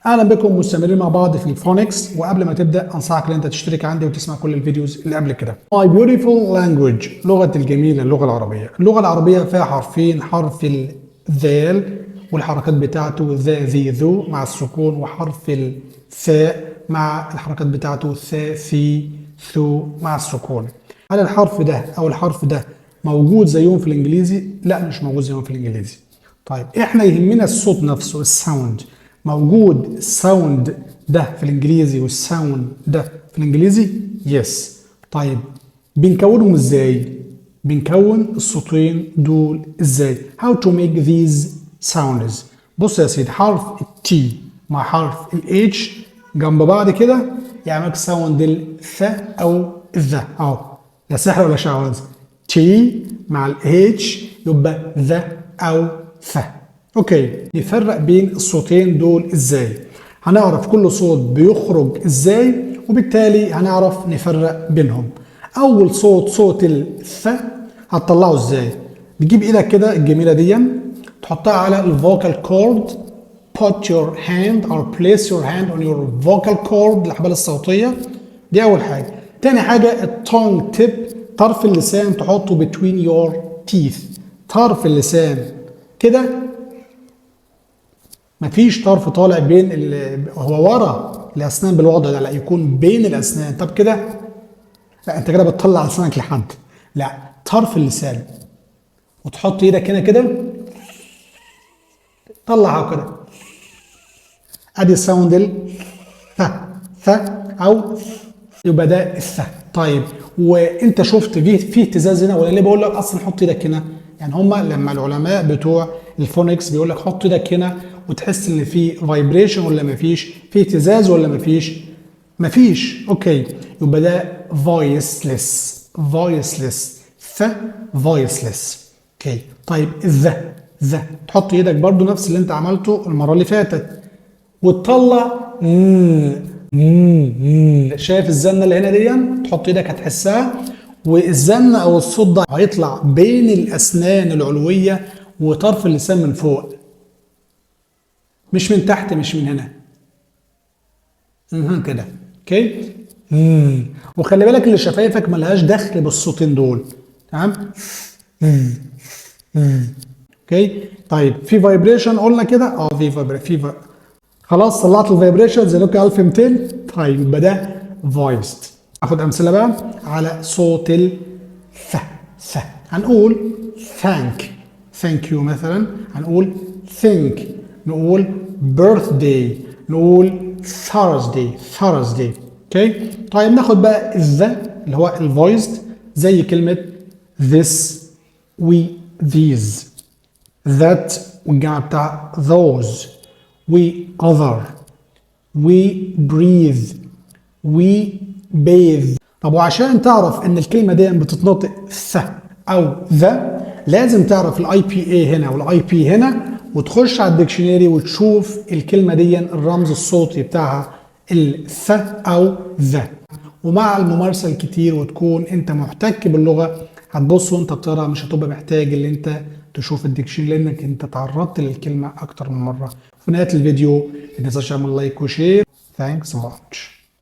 اهلا بكم مستمرين مع بعض في الفونكس. وقبل ما تبدا انصحك ان انت تشترك عندي وتسمع كل الفيديوز اللي قبل كده. My beautiful language، لغتي الجميله، اللغه العربيه. اللغه العربيه فيها حرفين، حرف الذال والحركات بتاعته ذا ذي ذو مع السكون، وحرف الثاء مع الحركات بتاعته ثا ثي ثو مع السكون. هل الحرف ده او الحرف ده موجود زيهم في الانجليزي؟ لا، مش موجود زيهم في الانجليزي. طيب احنا يهمنا الصوت نفسه، الساوند. موجود الساوند ده في الانجليزي والساوند ده في الانجليزي؟ يس. طيب بنكونهم ازاي؟ بنكون الصوتين دول ازاي؟ How to make these sounds. بص يا سيدي، حرف التي مع حرف الاتش جنب بعض كده يعمل ساوند الث او الذا اهو. لا سحر ولا شعوذه. تي مع الاتش يبقى ذا او ث. اوكي، نفرق بين الصوتين دول ازاي؟ هنعرف كل صوت بيخرج ازاي، وبالتالي هنعرف نفرق بينهم. اول صوت، صوت الث، هتطلعه ازاي؟ تجيب ايدك كده الجميله دي تحطها على الفوكال كورد. put your hand or place your hand on your vocal cord، الحبال الصوتيه. دي اول حاجه. تاني حاجه التونج تيب، طرف اللسان تحطه between your teeth. طرف اللسان كده، مفيش طرف طالع بين هو ورا الاسنان بالوضع ده، لا يكون بين الاسنان. طب كده لا، انت كده بتطلع لسانك لحد. لا، طرف اللسان وتحط ايدك هنا كده طلعها كده. ادي الساوند ث او يبقى ده الث. طيب وانت شفت فيه اهتزاز هنا ولا ليه؟ بقول لك اصلا حط ايدك هنا. يعني هما لما العلماء بتوع الفونكس بيقول لك حط ايدك هنا وتحس ان في فايبريشن ولا مفيش، في اهتزاز ولا مفيش؟ مفيش. اوكي، يبقى ده voiceless. voiceless ث voiceless. اوكي. طيب ذا تحط ايدك برضو نفس اللي انت عملته المره اللي فاتت وتطلع شايف الزنه اللي هنا دي؟ تحط ايدك هتحسها، والزنه او الصوت ده هيطلع بين الاسنان العلويه وطرف اللسان من فوق، مش من تحت، مش من هنا. كده. اوكي. وخلي بالك اللي شفايفك ملهاش دخل بالصوتين دول. تمام. اوكي. طيب في فايبريشن قلنا كده؟ في فايبريشن. خلاص طلعت الفايبريشن زي لوكا 1200. طيب يبقى ده فويسد. اخد امثله بقى على صوت ث. هنقول ثانك يو مثلا، هنقول think، نقول birthday، نقول Thursday. اوكي. طيب ناخد بقى الذا اللي هو الفويسد، زي كلمه this we these، that والجمع بتاع those، we other، we breathe، we bathe. طب وعشان تعرف ان الكلمه دي بتتنطق ث او ذا، لازم تعرف الاي بي اي هنا والاي بي هنا، وتخش على الديكشنري وتشوف الكلمه دي الرمز الصوتي بتاعها الث او ذا. ومع الممارسه الكتير وتكون انت محتك باللغه، هتبص وانت بتقرا مش هتبقى محتاج ان انت تشوف الديكشنري، لانك انت تعرضت للكلمه اكتر من مره. في نهايه الفيديو ما تنساش تعمل لايك وشير. Thanks much.